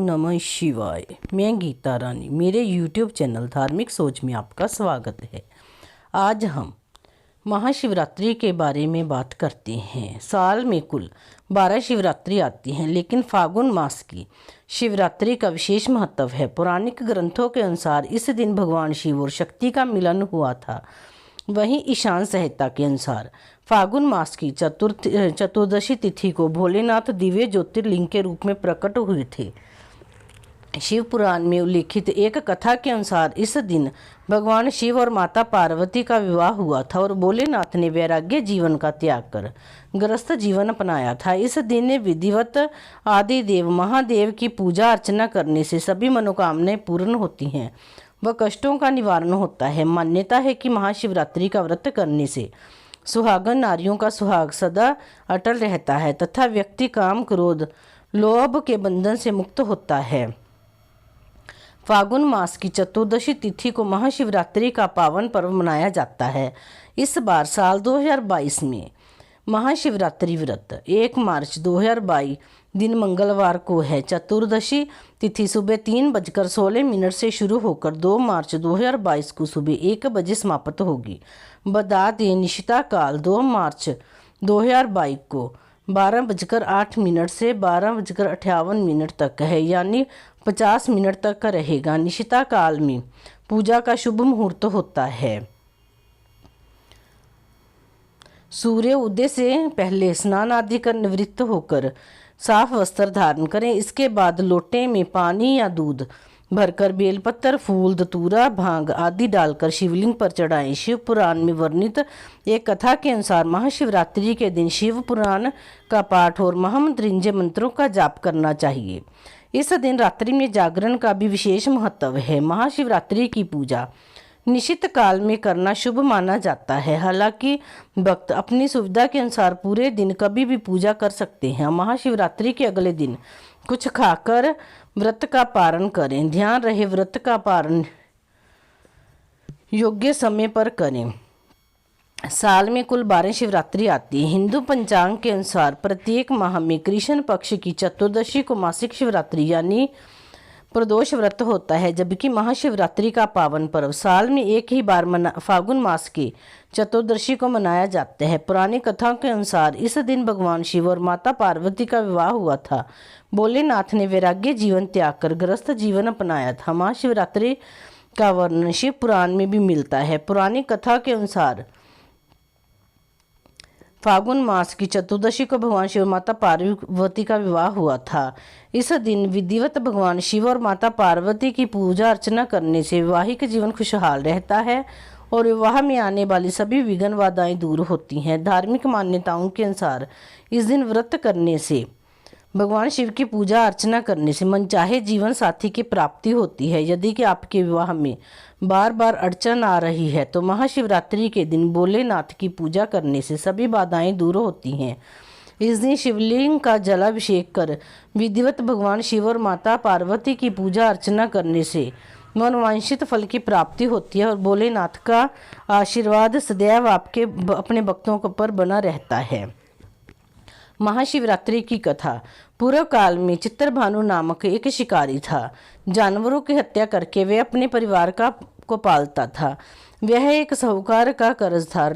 नमः शिवाय। मैं गीता रानी, मेरे YouTube चैनल धार्मिक सोच में आपका स्वागत है। आज हम महाशिवरात्रि के बारे में बात करते हैं। साल में कुल 12 शिवरात्रि आती हैं, लेकिन फागुन मास की शिवरात्रि का विशेष महत्व है। पौराणिक ग्रंथों के अनुसार इस दिन भगवान शिव और शक्ति का मिलन हुआ था। वहीं ईशान संहिता के अनुसार फागुन मास की चतुर्दशी तिथि को भोलेनाथ दिव्य ज्योतिर्लिंग के रूप में प्रकट हुए थे। शिव पुराण में उल्लेखित एक कथा के अनुसार इस दिन भगवान शिव और माता पार्वती का विवाह हुआ था और भोलेनाथ ने वैराग्य जीवन का त्याग कर गृहस्थ जीवन अपनाया था। इस दिन विधिवत आदि देव महादेव की पूजा अर्चना करने से सभी मनोकामनाएं पूर्ण होती हैं व कष्टों का निवारण होता है। मान्यता है कि महाशिवरात्रि का व्रत करने से सुहागन नारियों का सुहाग सदा अटल रहता है तथा व्यक्ति काम क्रोध लोभ के बंधन से मुक्त होता है। फागुन मास की चतुर्दशी तिथि को महाशिवरात्रि का पावन पर्व मनाया जाता है। इस बार साल 2022 में महाशिवरात्रि व्रत 1 मार्च 2022 दिन मंगलवार को है। चतुर्दशी तिथि सुबह 3:16 से शुरू होकर 2 मार्च 2022 को सुबह 1 बजे समाप्त होगी। बता दें, निशिता काल 2 मार्च 2022 को 12:08 से 12:58 तक है, यानी 50 मिनट तक का रहेगा। निशिता काल में पूजा का शुभ मुहूर्त होता है। सूर्य उदय से पहले स्नान आदि कर निवृत्त होकर साफ वस्त्र धारण करें। इसके बाद लोटे में पानी या दूध भरकर बेलपत्र, फूल, धतूरा, भांग आदि डालकर शिवलिंग पर चढ़ाएं। शिव पुराण में वर्णित एक कथा के अनुसार महाशिवरात्रि के दिन शिव पुराण का पाठ और महामृत्युंजय मंत्रों का जाप करना चाहिए। इस दिन रात्रि में जागरण का भी विशेष महत्व है। महाशिवरात्रि की पूजा निश्चित काल में करना शुभ माना जाता है। हालांकि भक्त अपनी सुविधा के अनुसार पूरे दिन कभी भी पूजा कर सकते हैं। महाशिवरात्रि के अगले दिन कुछ खाकर व्रत का पारण करें। ध्यान रहे, व्रत का पारण योग्य समय पर करें। साल में कुल 12 शिवरात्रि आती है। हिंदू पंचांग के अनुसार प्रत्येक माह में कृष्ण पक्ष की चतुर्दशी को मासिक शिवरात्रि यानी प्रदोष व्रत होता है, जबकि महाशिवरात्रि का पावन पर्व साल में एक ही बार फागुन मास की चतुर्दशी को मनाया जाता है। पुरानी कथाओं के अनुसार इस दिन भगवान शिव और माता पार्वती का विवाह हुआ था। भोलेनाथ ने वैराग्य जीवन त्याग कर गृहस्थ जीवन अपनाया था। महाशिवरात्रि का वर्णन शिव पुराण में भी मिलता है। पुरानी कथा के अनुसार फागुन मास की चतुर्दशी को भगवान शिव और माता पार्वती का विवाह हुआ था। इस दिन विधिवत भगवान शिव और माता पार्वती की पूजा अर्चना करने से वैवाहिक जीवन खुशहाल रहता है और विवाह में आने वाली सभी विघ्न बाधाएं दूर होती हैं। धार्मिक मान्यताओं के अनुसार इस दिन व्रत करने से भगवान शिव की पूजा अर्चना करने से मनचाहे जीवन साथी की प्राप्ति होती है। यदि कि आपके विवाह में बार बार अड़चन आ रही है तो महाशिवरात्रि के दिन भोलेनाथ की पूजा करने से सभी बाधाएं दूर होती हैं। इस दिन शिवलिंग का जलाभिषेक कर विधिवत भगवान शिव और माता पार्वती की पूजा अर्चना करने से मनोवांछित फल की प्राप्ति होती है और भोलेनाथ का आशीर्वाद सदैव आपके अपने भक्तों पर बना रहता है। महाशिवरात्रि की कथा। पूर्व काल में चित्रभानु नामक एक शिकारी था। जानवरों की हत्या करके वह अपने परिवार को पालता था। वह एक साहूकार का कर्जदार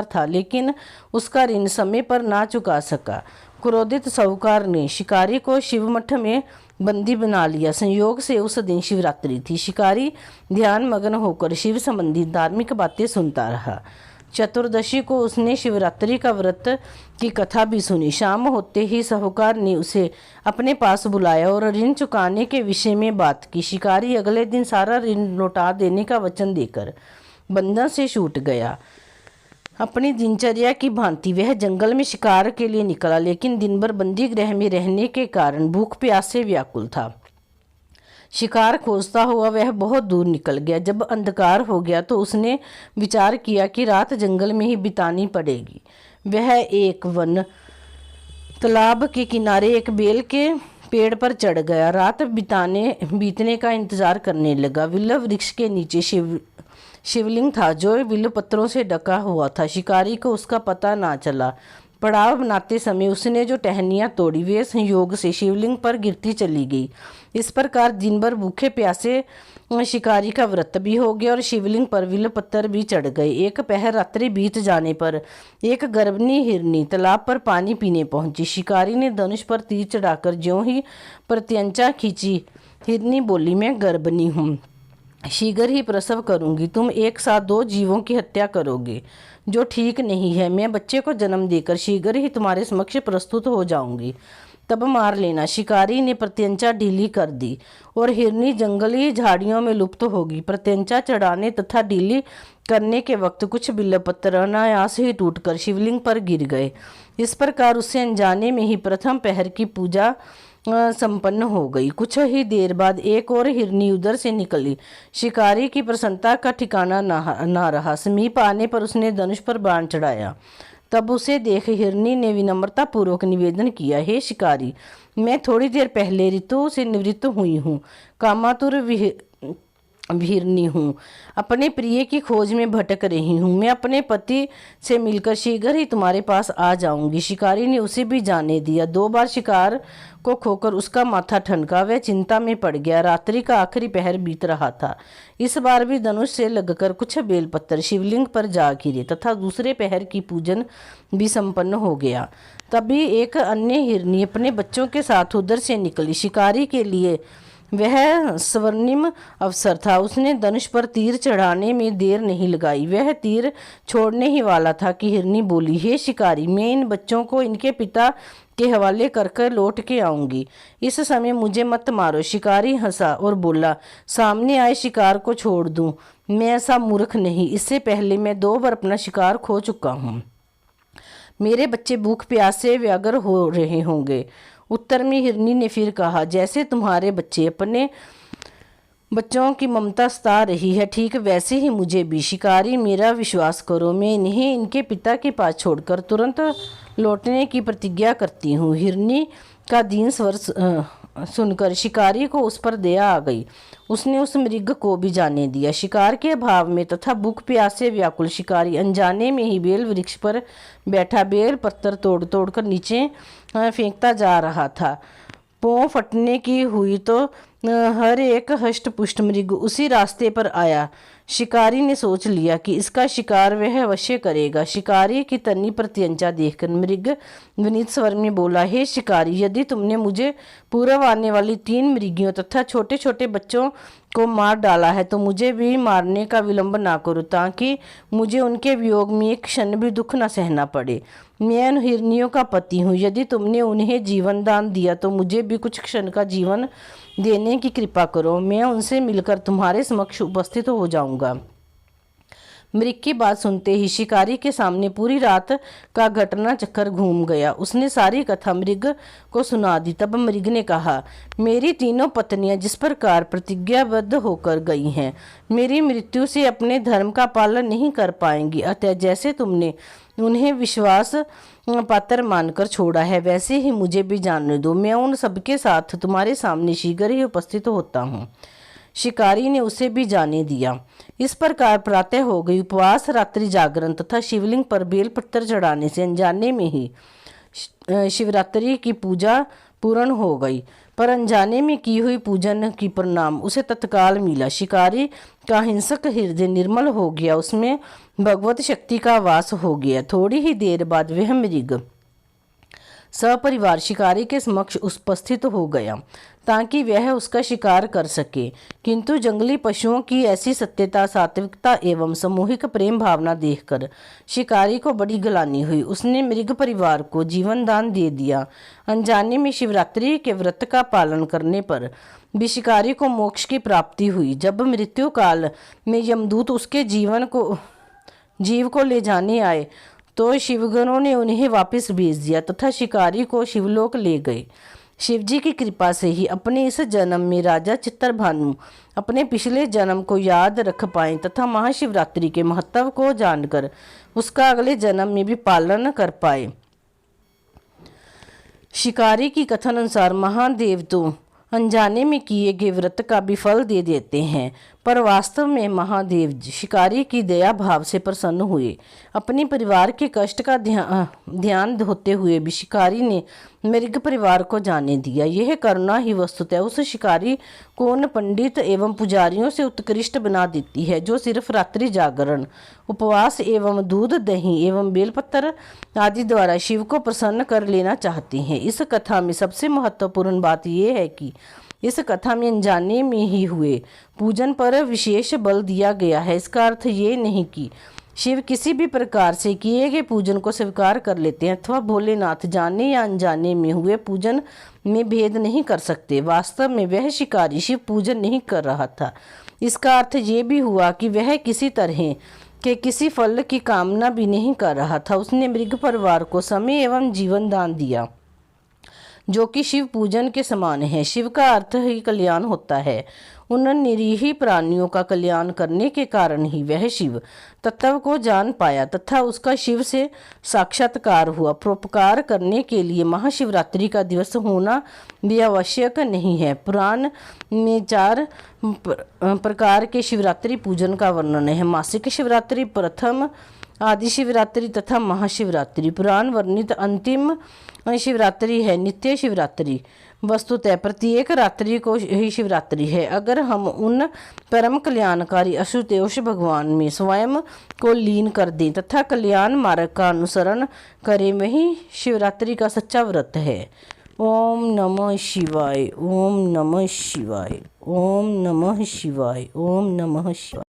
था, लेकिन उसका ऋण समय पर ना चुका सका। क्रोधित साहूकार ने शिकारी को शिव मठ में बंदी बना लिया। संयोग से उस दिन शिवरात्रि थी। शिकारी ध्यान मग्न होकर शिव संबंधी धार्मिक बातें सुनता रहा। चतुर्दशी को उसने शिवरात्रि का व्रत की कथा भी सुनी। शाम होते ही साहूकार ने उसे अपने पास बुलाया और ऋण चुकाने के विषय में बात की। शिकारी अगले दिन सारा ऋण लौटा देने का वचन देकर बंधन से छूट गया। अपनी दिनचर्या की भांति वह जंगल में शिकार के लिए निकला, लेकिन दिन भर बंदी गृह में रहने के कारण भूख प्यास से व्याकुल था। शिकार खोजता हुआ वह बहुत दूर निकल गया। जब अंधकार हो गया तो उसने विचार किया कि रात जंगल में ही बितानी पड़ेगी। वह एक वन तालाब के किनारे एक बेल के पेड़ पर चढ़ गया। रात बीतने का इंतजार करने लगा। विल्व वृक्ष के नीचे शिवलिंग था जो विल्व पत्रों से ढका हुआ था। शिकारी को उसका पता ना चला। पड़ाव बनाते समय उसने जो टहनियाँ तोड़ी वे संयोग से शिवलिंग पर गिरती चली गई। इस प्रकार दिन भर भूखे प्यासे शिकारी का व्रत भी हो गया और शिवलिंग पर बिल्वपत्र भी चढ़ गए। एक पहर रात्रि बीत जाने पर एक गर्भनी हिरनी तालाब पर पानी पीने पहुंची। शिकारी ने धनुष पर तीर चढ़ाकर ज्यों ही प्रत्यंचा खींची, हिरनी बोली, मैं गर्भनी हूँ, शीघ्र ही प्रसव करूंगी। तुम एक साथ 2 जीवों की हत्या करोगे, जो ठीक नहीं है। मैं बच्चे को जन्म देकर शीघ्र ही तुम्हारे समक्ष प्रस्तुत हो जाऊंगी, तब मार लेना। शिकारी ने प्रत्यंचा ढीली कर दी और हिरनी जंगली झाड़ियों में लुप्त होगी। प्रत्यंचा चढ़ाने तथा ढीली करने के वक्त कुछ बिल्वपत्र अनायास ही टूटकर शिवलिंग पर गिर गए। इस प्रकार उससे अनजाने में ही प्रथम पहर की पूजा संपन्न हो गई। कुछ ही देर बाद एक और हिरनी उधर से निकली। शिकारी की प्रसन्नता का ठिकाना ना रहा। समीप आने पर उसने धनुष पर बाण चढ़ाया। तब उसे देख हिरनी ने विनम्रता पूर्वक निवेदन किया, हे शिकारी, मैं थोड़ी देर पहले ऋतु से निवृत्त हुई हूँ, कामातुर हिरनी हूँ, अपने प्रिय की खोज में भटक रही हूँ। मैं अपने पति से मिलकर शीघ्र ही तुम्हारे पास आ जाऊंगी। शिकारी ने उसे भी जाने दिया। 2 बार शिकार को खोकर उसका माथा ठनका। वह चिंता में पड़ गया। रात्रि का आखिरी पहर बीत रहा था। इस बार भी धनुष से लगकर कुछ बेलपत्र शिवलिंग पर जा गिरे तथा दूसरे पहर की पूजन भी संपन्न हो गया। तभी एक अन्य हिरनी अपने बच्चों के साथ उधर से निकली। शिकारी के लिए वह स्वर्णिम अवसर था। उसने धनुष पर तीर चढ़ाने में देर नहीं लगाई। वह तीर छोड़ने ही वाला था कि हिरनी बोली, हे शिकारी, मैं इन बच्चों को इनके पिता के हवाले कर लौट के आऊंगी। इस समय मुझे मत मारो। शिकारी हंसा और बोला, सामने आए शिकार को छोड़ दूं? मैं ऐसा मूर्ख नहीं। इससे पहले मैं 2 बार अपना शिकार खो चुका हूँ। मेरे बच्चे भूख प्यास से व्यग्र हो रहे होंगे। उत्तर में हिरनी ने फिर कहा, जैसे तुम्हारे बच्चे अपने बच्चों की ममता सता रही है, ठीक वैसे ही मुझे भी। शिकारी, मेरा विश्वास करो, मैं इन्हें इनके पिता के पास छोड़कर तुरंत लौटने की प्रतिज्ञा करती हूँ। हिरनी का दीन स्वर सुनकर शिकारी को उस पर दया आ गई। उसने उस मृग को भी जाने दिया। शिकार के अभाव में तथा भूख प्यास से व्याकुल शिकारी अनजाने में ही बेल वृक्ष पर बैठा बेल पत्थर तोड़ तोड़ कर नीचे फेंकता जा रहा था। पाँव फटने की हुई तो हर एक हष्ट पुष्ट मृग उसी रास्ते पर आया। शिकारी ने सोच लिया कि इसका शिकार वह अवश्य करेगा। शिकारी की तनी प्रत्यंचा देखकर मृग विनीत स्वर में बोला, हे शिकारी, यदि तुमने मुझे पूर्व आने वाली 3 मृगियों तथा छोटे छोटे बच्चों को मार डाला है तो मुझे भी मारने का विलंब ना करो, ताकि मुझे उनके वियोग में एक क्षण भी दुख न सहना पड़े। मैं उन हिरनियों का पति हूँ। यदि तुमने उन्हें जीवन दान दिया तो मुझे भी कुछ क्षण का जीवन देने की कृपा करो। मैं उनसे मिलकर तुम्हारे समक्ष उपस्थित हो जाऊंगा। मृग की बात सुनते ही शिकारी के सामने पूरी रात का घटना चक्कर घूम गया। उसने सारी कथा मृग को सुना दी। तब मृग ने कहा, मेरी 3 पत्नियां जिस प्रकार प्रतिज्ञाबद्ध होकर गई हैं, मेरी मृत्यु से अपने धर्म का पालन नहीं कर पाएंगी। अतः जैसे तुमने उन्हें विश्वास पात्र मानकर छोड़ा है, वैसे ही मुझे भी जाने दो। मैं उन सबके साथ तुम्हारे सामने शीघ्र ही उपस्थित होता हूँ। शिकारी ने उसे भी जाने दिया। इस प्रकार प्रातः हो गई। उपवास, रात्रि जागरण तथा शिवलिंग पर बेलपत्र चढ़ाने से अनजाने में ही शिवरात्रि की पूजा पूर्ण हो गई। पर अनजाने में की हुई पूजन की परिणाम उसे तत्काल मिला। शिकारी का हिंसक हृदय निर्मल हो गया। उसमें भगवत शक्ति का वास हो गया। थोड़ी ही देर बाद वह मृग सपरिवार शिकारी के समक्ष उपस्थित हो गया ताकि वह उसका शिकार कर सके। किंतु जंगली पशुओं की ऐसी सत्यता, सात्विकता एवं सामूहिक प्रेम भावना देखकर शिकारी को बड़ी ग्लानि हुई। उसने मृग परिवार को जीवन दान दे दिया। अनजाने में शिवरात्रि के व्रत का पालन करने पर भी शिकारी को मोक्ष की प्राप्ति हुई। जब मृत्यु काल में यमदूत उसके जीव को ले जाने आए तो शिवगणों ने उन्हें वापस भेज दिया तथा शिकारी को शिवलोक ले गए। शिवजी की कृपा से ही अपने इस जन्म में राजा चित्रभानु अपने पिछले जन्म को याद रख पाए तथा महाशिवरात्रि के महत्व को जानकर उसका अगले जन्म में भी पालन कर पाए। शिकारी की कथन अनुसार महादेव तो अनजाने में किए गए व्रत का भी फल दे देते हैं, पर वास्तव में महादेव जी शिकारी की दया भाव से प्रसन्न हुए। अपने परिवार के कष्ट का ध्यान होते हुए भी शिकारी ने मृग परिवार को जाने दिया। यह करुणा ही वस्तुतः उस शिकारी को उन पंडित एवं पुजारियों से उत्कृष्ट बना देती है जो सिर्फ रात्रि जागरण, उपवास एवं दूध, दही एवं बेलपत्र आदि द्वारा शिव को प्रसन्न कर लेना चाहते हैं। इस कथा में सबसे महत्वपूर्ण बात यह है कि इस कथा में अनजाने में ही हुए पूजन पर विशेष बल दिया गया है। इसका अर्थ ये नहीं कि शिव किसी भी प्रकार से किए गए पूजन को स्वीकार कर लेते हैं अथवा भोलेनाथ जाने या अनजाने में हुए पूजन में भेद नहीं कर सकते। वास्तव में वह शिकारी शिव पूजन नहीं कर रहा था। इसका अर्थ ये भी हुआ कि वह किसी तरह के किसी फल की कामना भी नहीं कर रहा था। उसने मृग परिवार को समय एवं जीवन दान दिया जो कि शिव पूजन के समान है। शिव का अर्थ ही कल्याण होता है। उन निरीह प्राणियों का कल्याण करने के कारण ही वह शिव तत्व को जान पाया तथा उसका शिव से साक्षात्कार हुआ। परोपकार करने के लिए महाशिवरात्रि का दिवस होना भी आवश्यक नहीं है। पुराण में 4 प्रकार के शिवरात्रि पूजन का वर्णन है। मासिक शिवरात्रि, प्रथम आदि शिवरात्रि तथा महाशिवरात्रि। पुराण वर्णित अंतिम शिवरात्रि है नित्य शिवरात्रि। वस्तुतः प्रत्येक रात्रि को ही शिवरात्रि है। अगर हम उन परम कल्याणकारी आशुतोष भगवान में स्वयं को लीन कर दें तथा कल्याण मार्ग का अनुसरण करें, वही शिवरात्रि का सच्चा व्रत है। ओम नमः शिवाय, ओम नमः शिवाय, ओम नमः शिवाय, ओम नमः शिवाय।